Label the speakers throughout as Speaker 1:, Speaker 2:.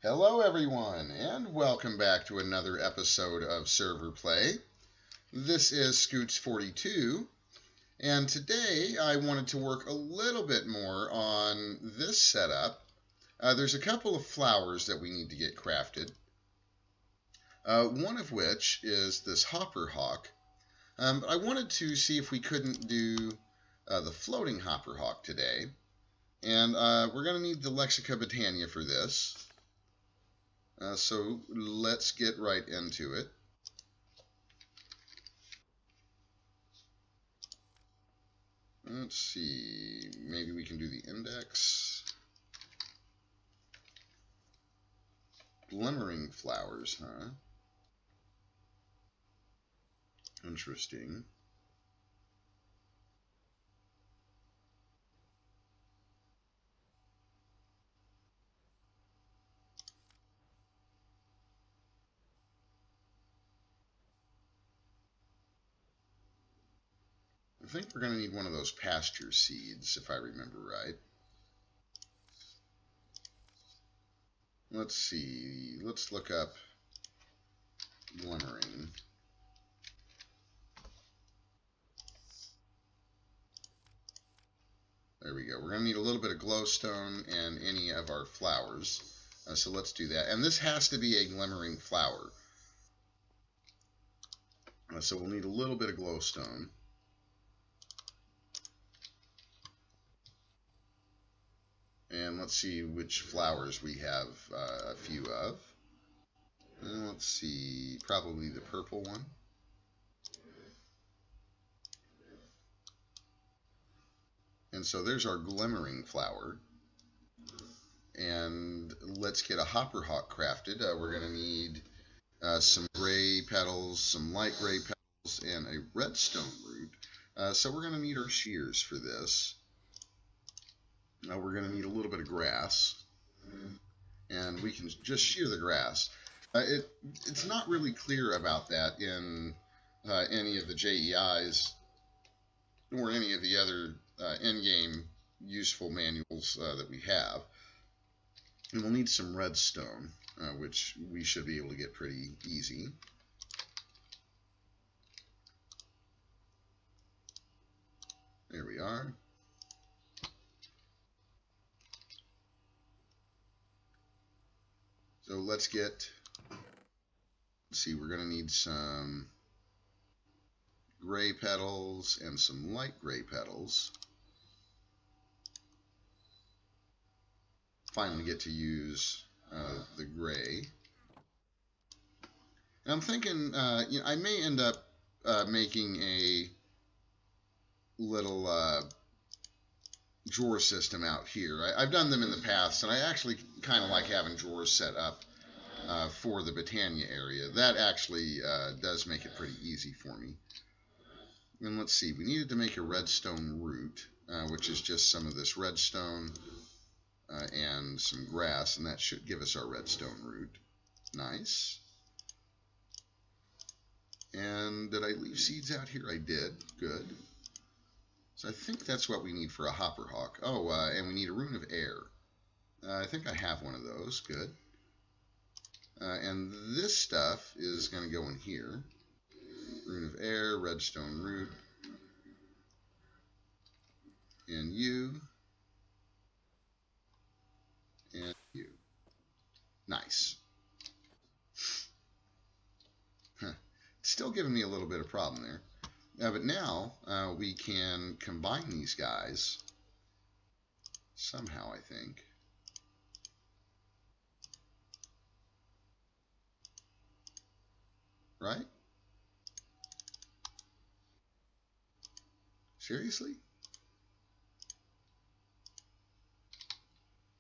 Speaker 1: Hello, everyone, and welcome back to another episode of Server Play. This is Scoots42, and today I wanted to work a little bit more on this setup. There's a couple of flowers that we need to get crafted, one of which is this hopper hawk. I wanted to see if we couldn't do the floating hopper hawk today, and we're going to need the Lexica Botania for this. So let's get right into it. Let's see, maybe we can do the index. Glimmering flowers, huh? Interesting. I think we're going to need one of those pasture seeds, if I remember right. Let's see. Let's look up glimmering. There we go. We're going to need a little bit of glowstone and any of our flowers. So let's do that. And this has to be a glimmering flower. So we'll need a little bit of glowstone. And let's see which flowers we have a few of. And let's see, probably the purple one. And so there's our glimmering flower. And let's get a hopper hawk crafted. We're going to need some gray petals, some light gray petals, and a redstone root. So we're going to need our shears for this. We're going to need a little bit of grass, and we can just shear the grass. It's not really clear about that in any of the JEIs or any of the other in-game useful manuals that we have. And we'll need some redstone, which we should be able to get pretty easy. There we are. So let's see, we're going to need some gray petals and some light gray petals. Finally get to use the gray. And I'm thinking, I may end up making a little drawer system out here. I've done them in the past, and I actually kind of like having drawers set up for the Botania area. That actually does make it pretty easy for me. And let's see, we needed to make a redstone root, which is just some of this redstone and some grass, and that should give us our redstone root. Nice. And did I leave seeds out here? I did. Good. So I think that's what we need for a hopper hawk. Oh, and we need a rune of air. I think I have one of those. Good. And this stuff is going to go in here. Rune of air, redstone root, and you, and you. Nice. It's still giving me a little bit of problem there. But now we can combine these guys somehow, I think. Right? Seriously?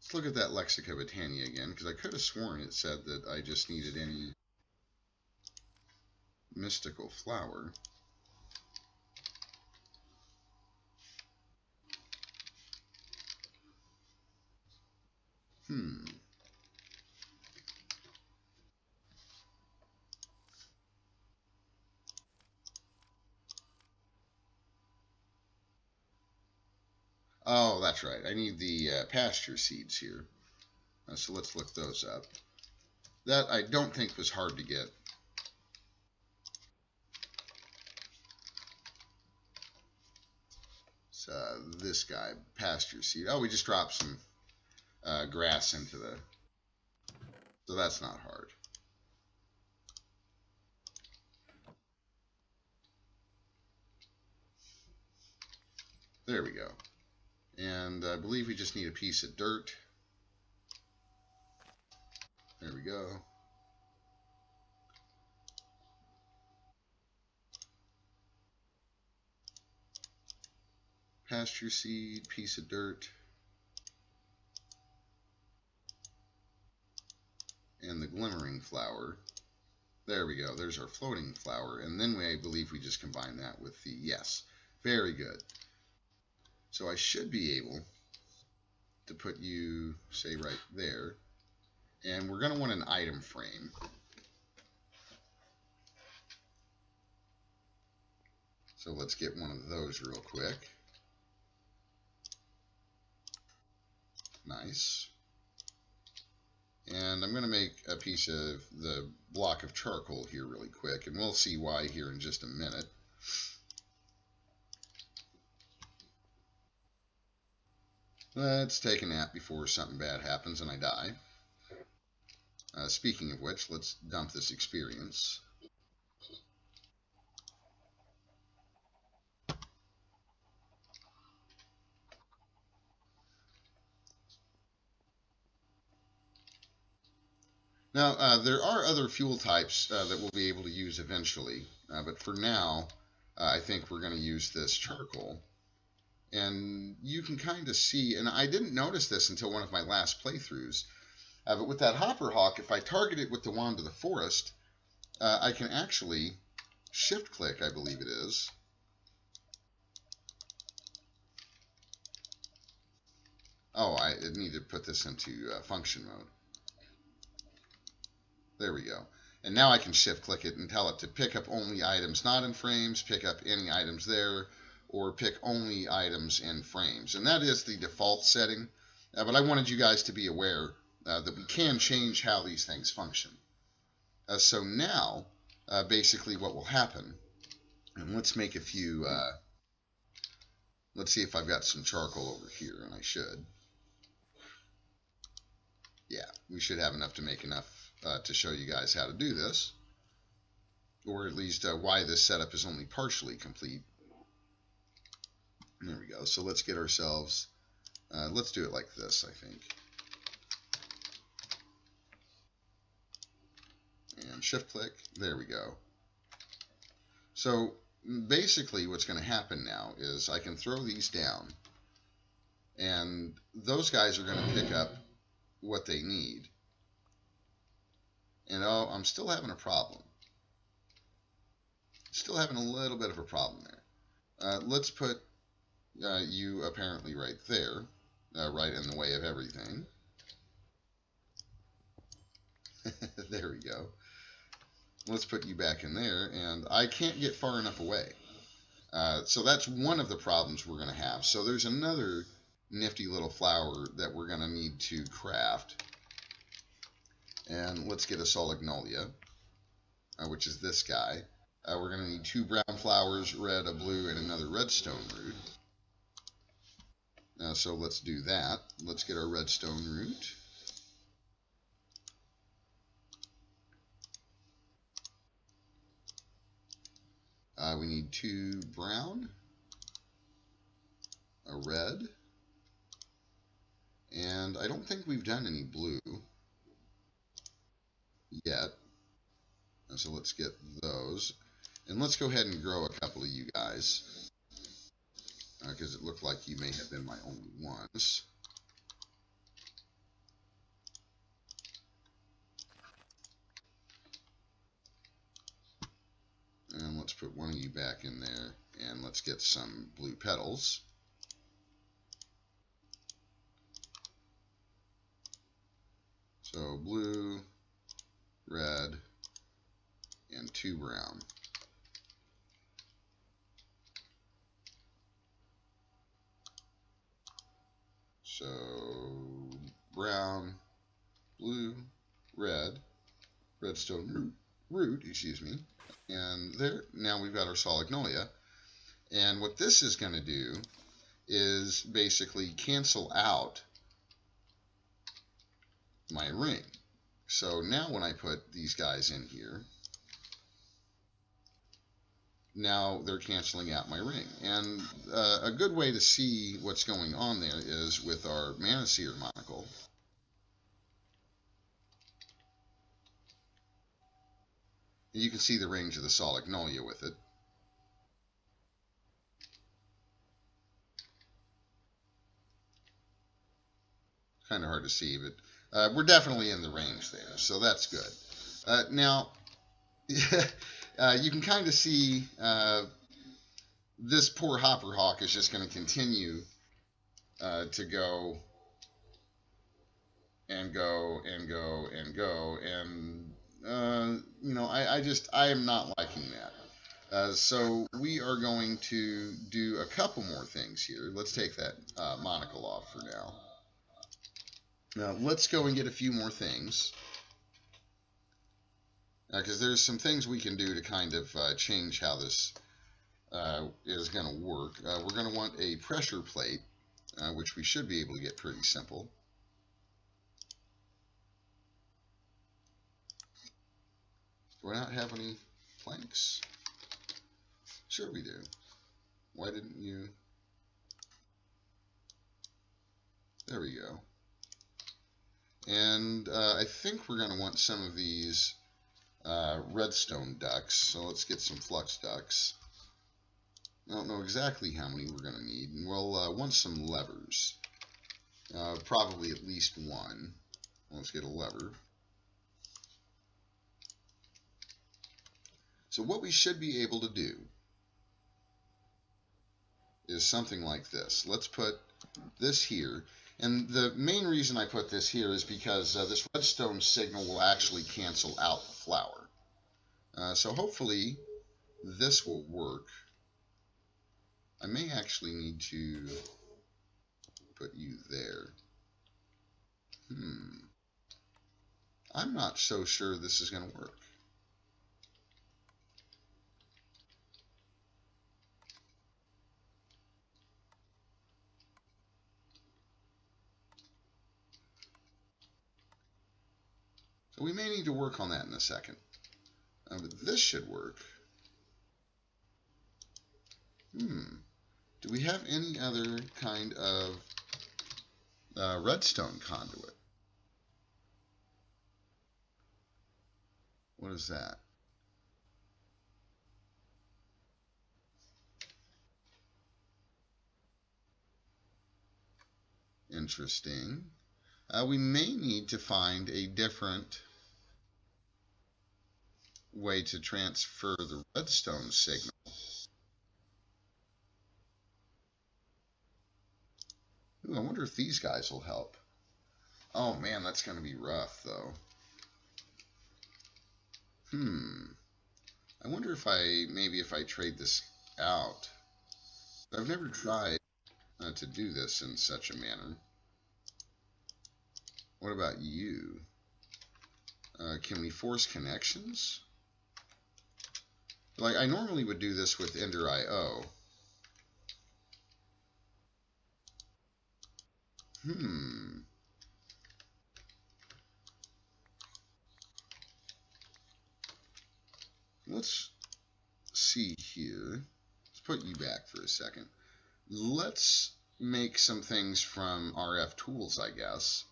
Speaker 1: Let's look at that Lexica Botania again, because I could have sworn it said that I just needed any mystical flower. Oh, that's right. I need the pasture seeds here. So let's look those up. that I don't think was hard to get. So this guy, pasture seed. Oh, we just dropped some grass into the... So that's not hard. There we go. And I believe we just need a piece of dirt. There we go. Pasture seed, piece of dirt. And the glimmering flower. There we go. There's our floating flower. And then I believe we just combine that with the... Yes. Very good. So I should be able to put you, say, right there. And we're going to want an item frame. So let's get one of those real quick. Nice. And I'm going to make a piece of the block of charcoal here really quick, and we'll see why here in just a minute. Let's take a nap before something bad happens and I die. Speaking of which, let's dump this experience. Now, there are other fuel types that we'll be able to use eventually, but for now, I think we're going to use this charcoal. And you can kind of see, and I didn't notice this until one of my last playthroughs, but with that hopper hawk, if I target it with the wand of the forest, I can actually shift click, I believe it is. Oh, I need to put this into function mode. There we go. And now I can shift click it and tell it to pick up only items not in frames, pick up any items there, or pick only items in frames. And that is the default setting. But I wanted you guys to be aware that we can change how these things function. So now, basically what will happen, and let's make a few, let's see if I've got some charcoal over here, and I should. Yeah, we should have enough to make enough to show you guys how to do this, or at least why this setup is only partially complete. There we go. So let's get ourselves, let's do it like this, I think. And shift click, there we go. So basically what's going to happen now is I can throw these down, and those guys are going to pick up what they need. And oh, I'm still having a problem. Still having a little bit of a problem there. Let's put you apparently right there, right in the way of everything. There we go. Let's put you back in there, and I can't get far enough away. So that's one of the problems we're going to have. So there's another nifty little flower that we're going to need to craft. And let's get a Solagnolia, which is this guy. We're going to need 2 brown flowers, red, a blue, and another redstone root. So let's do that. Let's get our redstone root. We need 2 brown, a red, and I don't think we've done any blue yet. So let's get those. And let's go ahead and grow a couple of you guys, because it looked like you may have been my only ones. And let's put one of you back in there, and let's get some blue petals. So blue, red, and 2 brown. So brown, blue, red, redstone root, excuse me. And there, now we've got our Solagnolia. And what this is going to do is basically cancel out my ring. So now when I put these guys in here, now they're canceling out my ring. And a good way to see what's going on there is with our Mana Seer monocle. You can see the range of the Solagnolia with it. Kind of hard to see, but we're definitely in the range there, so that's good. Now, you can kind of see this poor Hopper Hawk is just going to continue to go and go and go and go, and you know, I am not liking that. So we are going to do a couple more things here. Let's take that monocle off for now. Now let's go and get a few more things, because there's some things we can do to kind of change how this is going to work. We're going to want a pressure plate, which we should be able to get pretty simple. Do I not have any planks? Sure we do. Why didn't you? There we go. And I think we're going to want some of these redstone ducts. So let's get some flux ducts. I don't know exactly how many we're going to need. And we'll want some levers. Probably at least one. Let's get a lever. So what we should be able to do is something like this. Let's put this here. And the main reason I put this here is because this redstone signal will actually cancel out the flower. So hopefully this will work. I may actually need to put you there. I'm not so sure this is going to work. So we may need to work on that in a second. But this should work. Do we have any other kind of redstone conduit? What is that? Interesting. We may need to find a different way to transfer the redstone signal. Ooh, I wonder if these guys will help. Oh man, that's going to be rough though. I wonder if maybe if I trade this out. I've never tried to do this in such a manner. What about you? Can we force connections? Like, I normally would do this with Ender IO. Let's see here. Let's put you back for a second. Let's make some things from RF tools, I guess.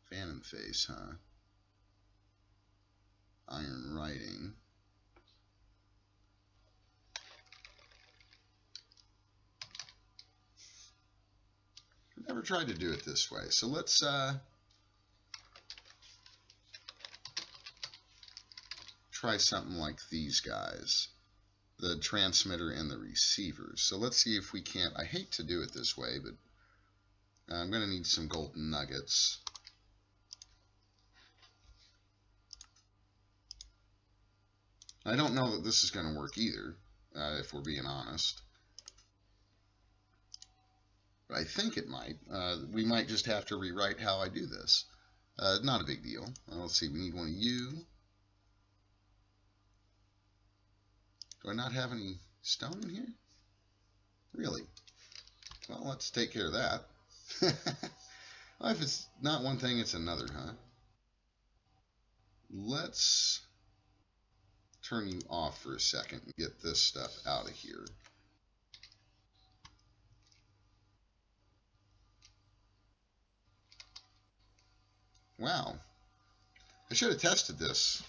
Speaker 1: Phantom face, huh? Iron writing. I've never tried to do it this way, so let's try something like these guys, the transmitter and the receiver. So let's see if we can't. I hate to do it this way, but I'm going to need some golden nuggets. I don't know that this is going to work either, if we're being honest. But I think it might. We might just have to rewrite how I do this. Not a big deal. Let's see, we need one of you. Do I not have any stone in here? Really? Well, let's take care of that. Well, if it's not one thing, it's another, huh? Let's turn you off for a second and get this stuff out of here. Wow. I should have tested this.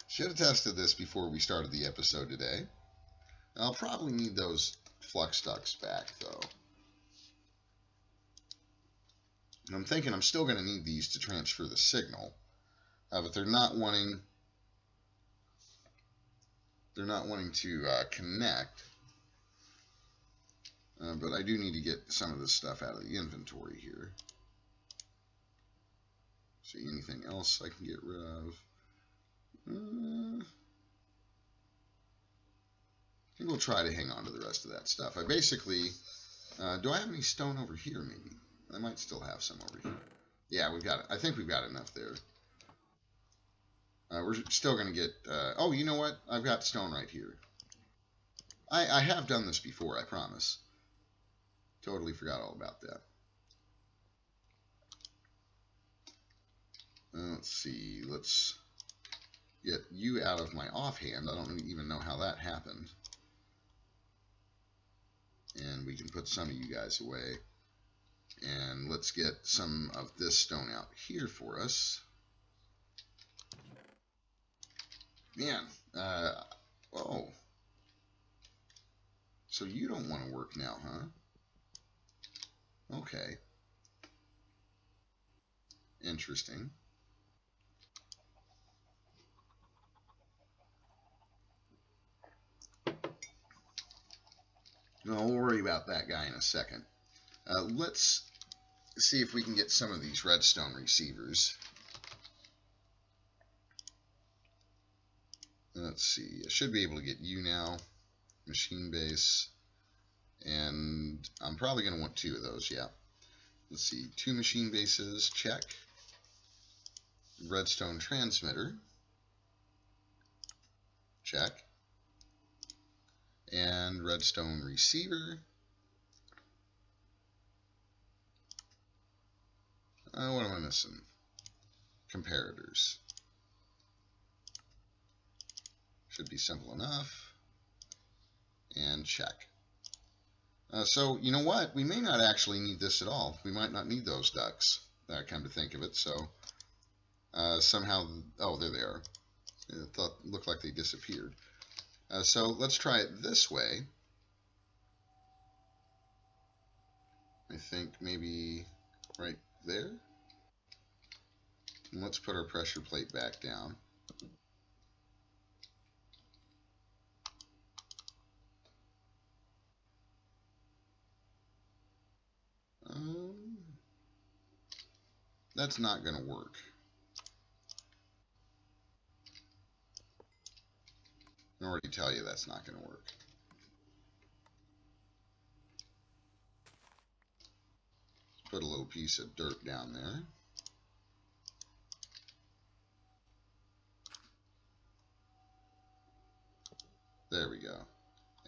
Speaker 1: Should have tested this before we started the episode today. I'll probably need those flux ducts back, though. And I'm thinking I'm still going to need these to transfer the signal, but they're not wanting to connect. But I do need to get some of this stuff out of the inventory here. See anything else I can get rid of? I think we'll try to hang on to the rest of that stuff. I basically, do I have any stone over here maybe? I might still have some over here. Yeah, we've got it. I think we've got enough there. We're still going to get, oh, you know what? I've got stone right here. I have done this before, I promise. Totally forgot all about that. Let's see, let's get you out of my offhand. I don't even know how that happened. And we can put some of you guys away. And let's get some of this stone out here for us. Man, oh. So you don't want to work now, huh? Okay. Interesting. No, we'll worry about that guy in a second. Let's see if we can get some of these redstone receivers. Let's see. I should be able to get you now. Machine base. And I'm probably going to want 2 of those, yeah. Let's see. 2 machine bases, check. Redstone transmitter. Check. And redstone receiver. What am I missing? Comparators. Should be simple enough. And check. So, you know what? We may not actually need this at all. We might not need those ducts, come to think of it. So, somehow, oh, there they are. It looked like they disappeared. So, let's try it this way. I think maybe right there. And let's put our pressure plate back down. That's not going to work. I can already tell you that's not going to work. Put a little piece of dirt down there. There we go.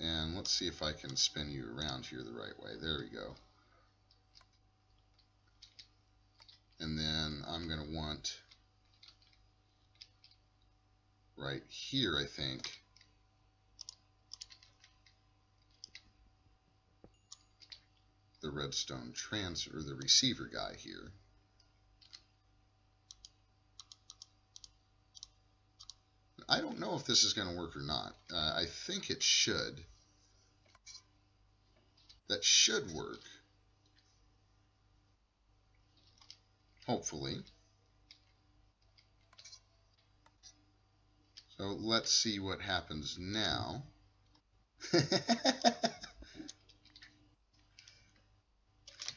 Speaker 1: And let's see if I can spin you around here the right way. There we go. And then I'm going to want right here, I think, the redstone or the receiver guy here. I don't know if this is going to work or not. I think it should. That should work. Hopefully. So let's see what happens now.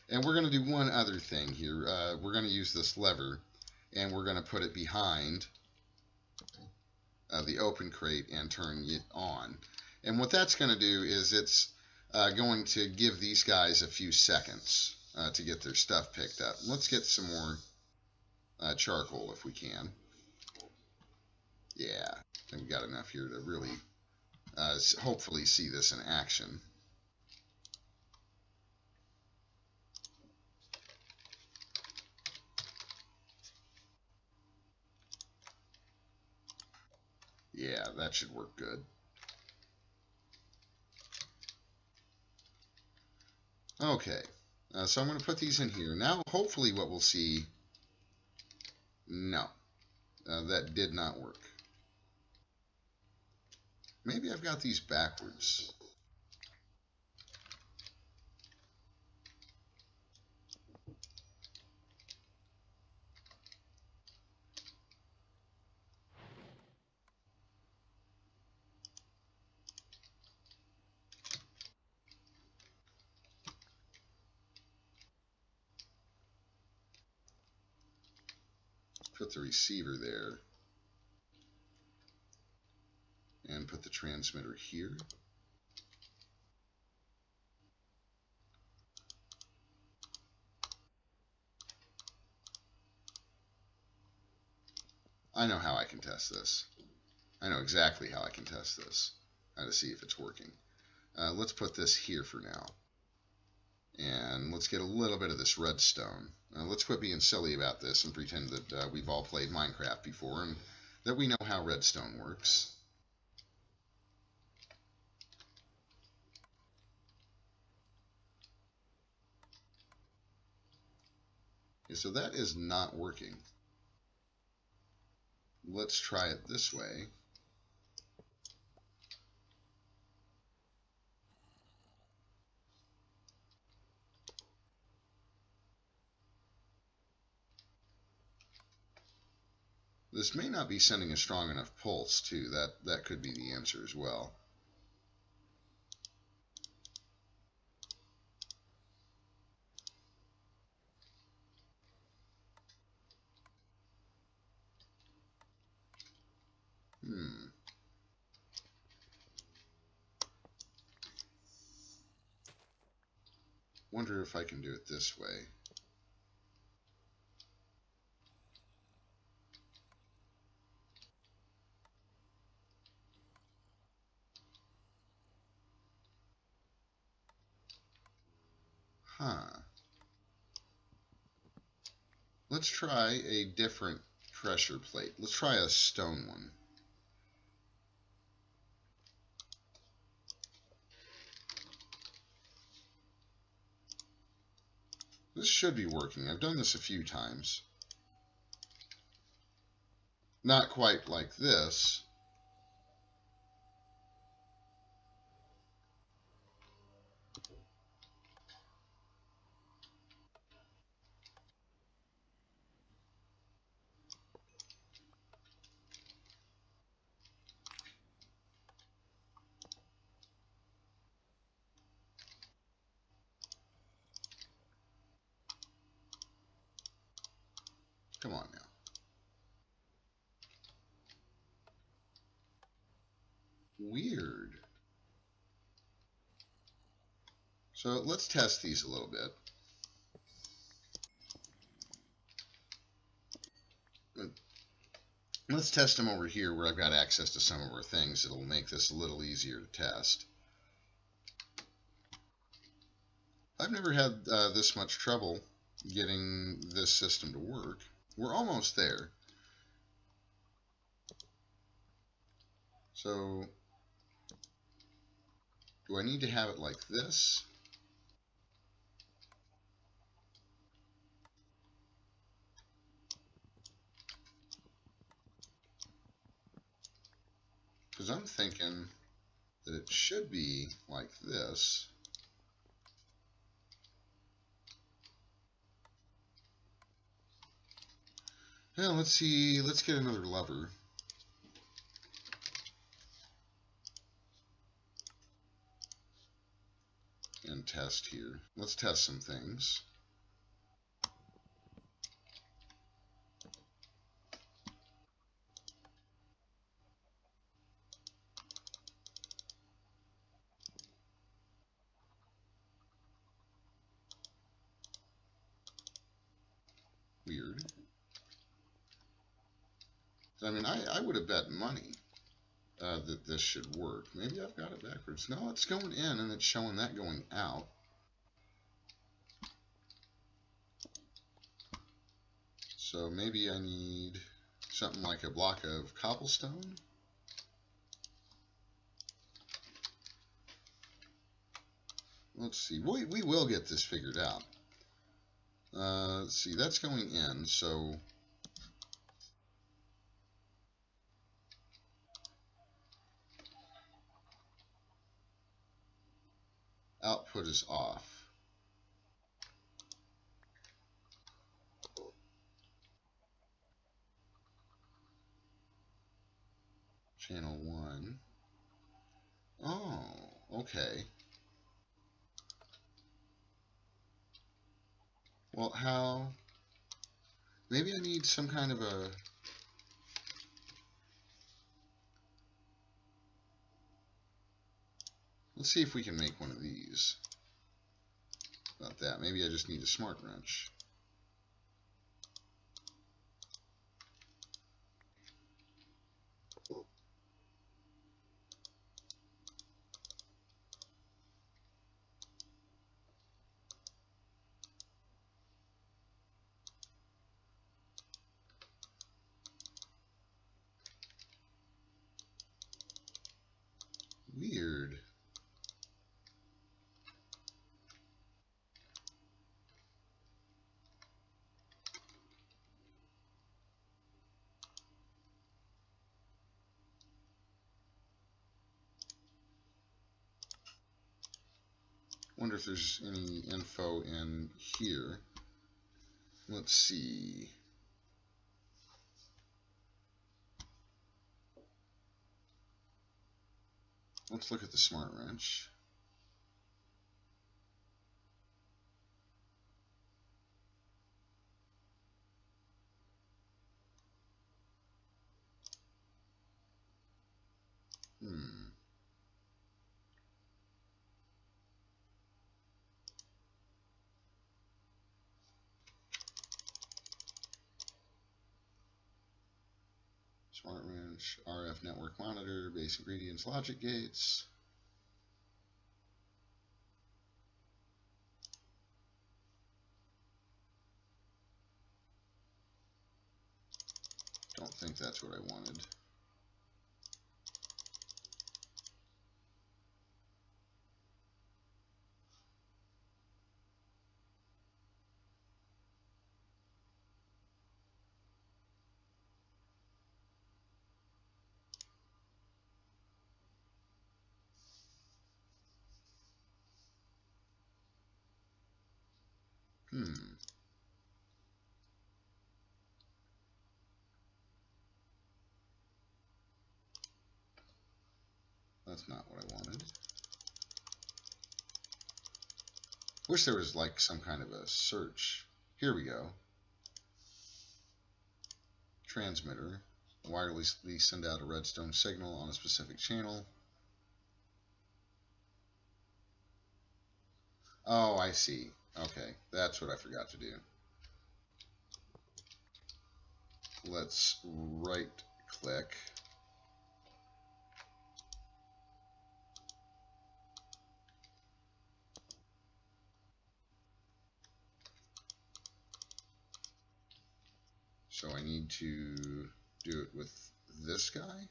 Speaker 1: And we're going to do one other thing here. We're going to use this lever, and we're going to put it behind the open crate and turn it on. And what that's going to do is it's going to give these guys a few seconds to get their stuff picked up. Let's get some more charcoal if we can. Yeah, I think we got enough here to really hopefully see this in action. Yeah, that should work good. Okay, so I'm going to put these in here. Now, hopefully what we'll see... No, that did not work. Maybe I've got these backwards. Put the receiver there. And put the transmitter here. I know how I can test this. I know exactly how I can test this. To see if it's working. Let's put this here for now. And let's get a little bit of this redstone. Let's quit being silly about this and pretend that we've all played Minecraft before and that we know how redstone works. Okay, so that is not working. Let's try it this way. This may not be sending a strong enough pulse, too. That could be the answer as well. Wonder if I can do it this way. Huh. Let's try a different pressure plate. Let's try a stone one. This should be working. I've done this a few times. Not quite like this. Come on now. Weird. So let's test these a little bit. Let's test them over here where I've got access to some of our things. It'll make this a little easier to test. I've never had this much trouble getting this system to work. We're almost there. So, do I need to have it like this? Because I'm thinking that it should be like this. Now, let's see. Let's get another lever. And test here. Let's test some things. I mean, I would have bet money that this should work. Maybe I've got it backwards. No, it's going in, and it's showing that going out. So maybe I need something like a block of cobblestone. Let's see. We will get this figured out. Let's see. That's going in, so output is off. Channel 1. Oh, okay. Well, how? Maybe I need some kind of a... Let's see if we can make one of these. About that. Maybe I just need a smart wrench. Weird. Wonder if there's any info in here. Let's see. Let's look at the smart wrench. Smart wrench, RF network monitor, base ingredients, logic gates. Don't think that's what I wanted. That's not what I wanted. Wish there was like some kind of a search. Here we go. Transmitter. Wirelessly send out a redstone signal on a specific channel. Oh, I see. Okay, that's what I forgot to do. Let's right click. So I need to do it with this guy.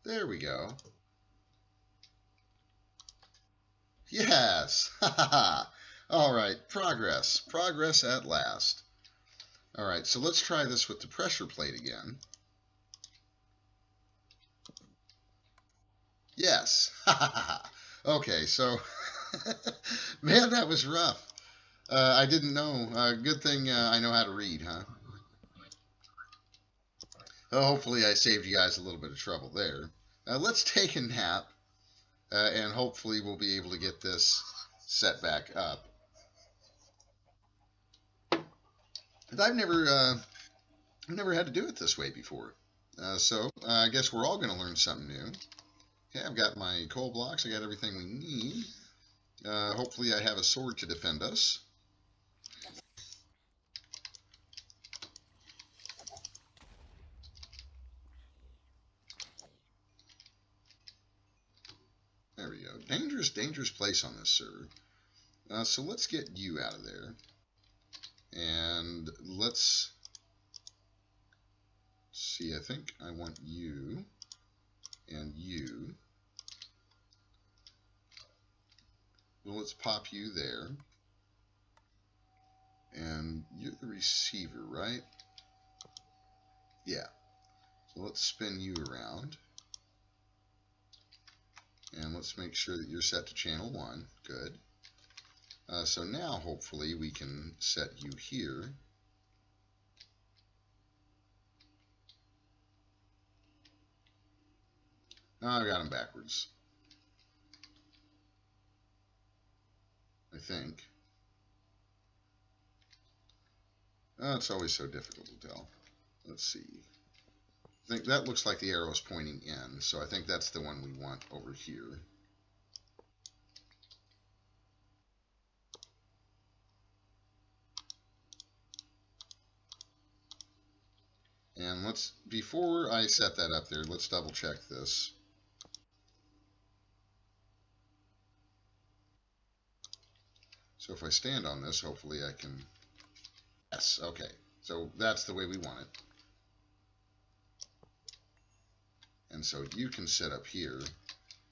Speaker 1: There we go. Yes! All right, progress. Progress at last. All right, so let's try this with the pressure plate again. Yes! Okay, so, man, that was rough. I didn't know. Good thing I know how to read, huh? Hopefully I saved you guys a little bit of trouble there. Let's take a nap, and hopefully we'll be able to get this set back up. And I've never had to do it this way before. So I guess we're all going to learn something new. Okay, I've got my coal blocks. I got everything we need. Hopefully I have a sword to defend us. There we go. Dangerous, dangerous place on this server. So let's get you out of there. And let's see, I think I want you and you. Well, let's pop you there. And you're the receiver, right? Yeah. So let's spin you around. And let's make sure that you're set to channel 1. Good. So now, hopefully, we can set you here. No, I got them backwards. I think. It's always so difficult to tell. Let's see. I think that looks like the arrow's pointing in, so I think that's the one we want over here. And let's, before I set that up there, let's double check this. So if I stand on this, hopefully I can, yes, okay. So that's the way we want it. And so you can sit up here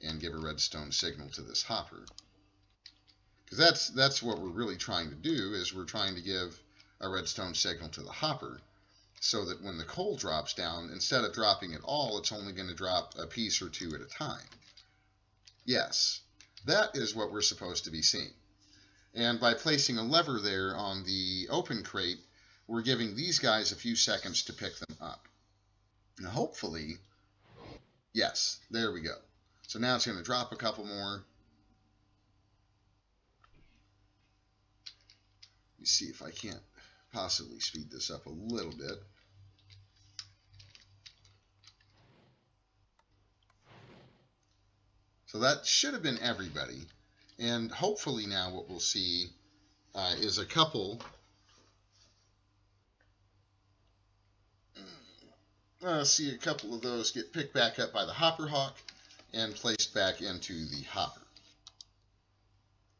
Speaker 1: and give a redstone signal to this hopper. Because that's what we're really trying to do, is we're trying to give a redstone signal to the hopper, so that when the coal drops down, instead of dropping it all, it's only going to drop a piece or two at a time. Yes, that is what we're supposed to be seeing. And by placing a lever there on the open crate, we're giving these guys a few seconds to pick them up. Now, hopefully, yes, there we go. So now it's going to drop a couple more. Let me see if I can't possibly speed this up a little bit. So that should have been everybody. And hopefully now what we'll see is a couple see a couple of those get picked back up by the hopper hawk and placed back into the hopper.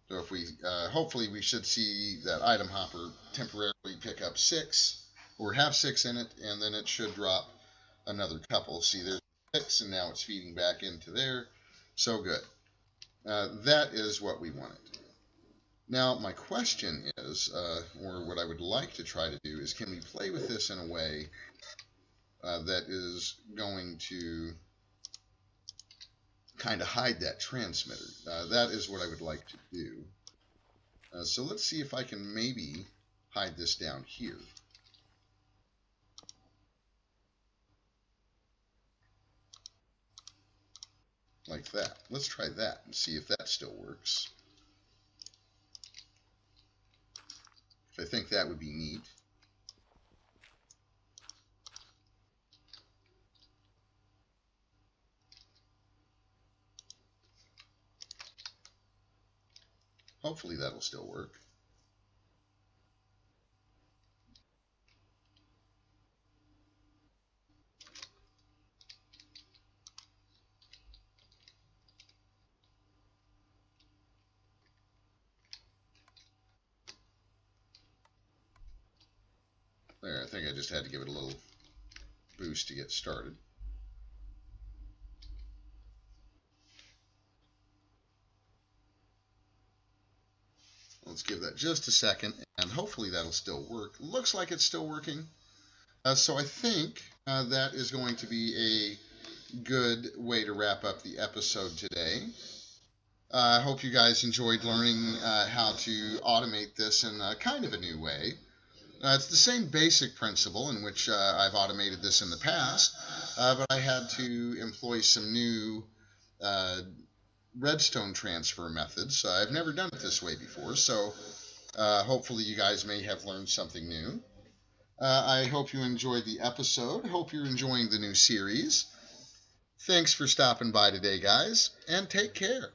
Speaker 1: So if we, hopefully we should see that item hopper temporarily pick up 6, or have 6 in it, and then it should drop another couple. See, there's 6, and now it's feeding back into there. So good. That is what we wanted. Now, my question is, or what I would like to try to do is, can we play with this in a way that is going to kind of hide that transmitter? That is what I would like to do. So let's see if I can maybe hide this down here. Like that. Let's try that and see if that still works. I think that would be neat. Hopefully that'll still work. There, I think I just had to give it a little boost to get started. Let's give that just a second, and hopefully that'll still work. Looks like it's still working. So I think that is going to be a good way to wrap up the episode today. I hope you guys enjoyed learning how to automate this in kind of a new way. It's the same basic principle in which I've automated this in the past, but I had to employ some new redstone transfer methods. I've never done it this way before, so hopefully you guys may have learned something new. I hope you enjoyed the episode. Hope you're enjoying the new series. Thanks for stopping by today, guys, and take care.